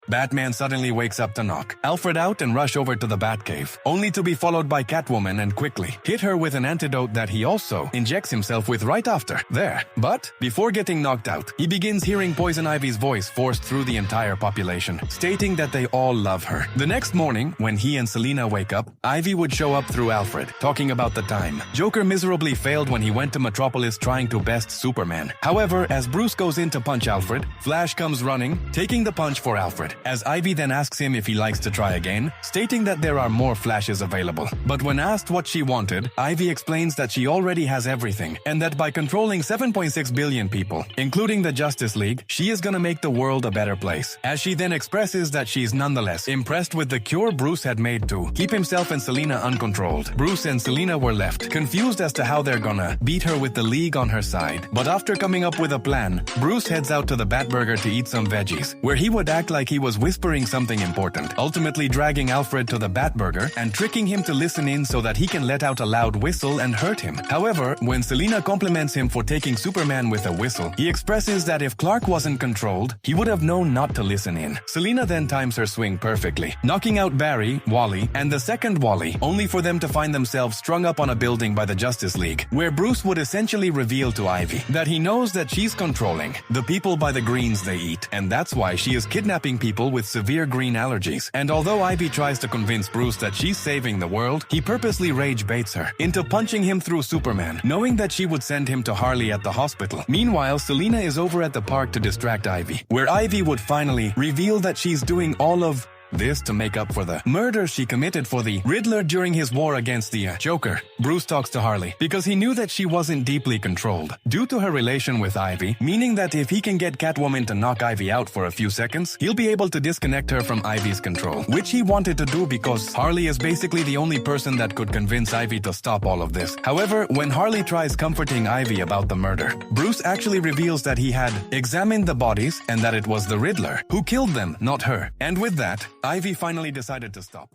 Batman suddenly wakes up to knock Alfred out and rush over to the Batcave, only to be followed by Catwoman and quickly hit her with an antidote that he also injects himself with right after. There. But before getting knocked out, he begins hearing Poison Ivy's voice forced through the entire population, stating that they all love her. The next morning, when he and Selina wake up, Ivy would show up through Alfred, talking about the time Joker miserably failed when he went to Metropolis trying to best Superman. However, as Bruce goes in to punch Alfred, Flash comes running, taking the punch for Alfred, as Ivy then asks him if he likes to try again, stating that there are more Flashes available. But when asked what she wanted, Ivy explains that she already has everything, and that by controlling 7.6 billion people, including the Justice League, she is gonna make the world a better place. As she then expresses that she's nonetheless impressed with the cure Bruce had made to keep himself and Selina uncontrolled. Bruce and Selina were left confused as to how they're gonna beat her with the League on her side. But after coming up with a plan, Bruce heads out to the Batburger to eat some veggies, where he would act like he was whispering something important, ultimately dragging Alfred to the Batburger and tricking him to listen in so that he can let out a loud whistle and hurt him. However, when Selina compliments him for taking Superman with a whistle, he expresses that if Clark wasn't controlled, he would have known not to listen in. Selina then times her swing perfectly, knocking out Barry, Wally, and the second Wally, only for them to find themselves strung up on a building by the Justice League, where Bruce would essentially reveal to Ivy that he knows that she's controlling the people by the greens they eat, and that's why she is kidnapping people with severe green allergies. And although Ivy tries to convince Bruce that she's saving the world, he purposely rage baits her into punching him through Superman, knowing that she would send him to Harley at the hospital. Meanwhile, Selina is over at the park to distract Ivy, where Ivy would finally reveal that she's doing all of this to make up for the murder she committed for the Riddler during his war against the Joker. Bruce talks to Harley because he knew that she wasn't deeply controlled due to her relation with Ivy, meaning that if he can get Catwoman to knock Ivy out for a few seconds, he'll be able to disconnect her from Ivy's control, which he wanted to do because Harley is basically the only person that could convince Ivy to stop all of this. However, when Harley tries comforting Ivy about the murder, Bruce actually reveals that he had examined the bodies and that it was the Riddler who killed them, not her. And with that, Ivy finally decided to stop.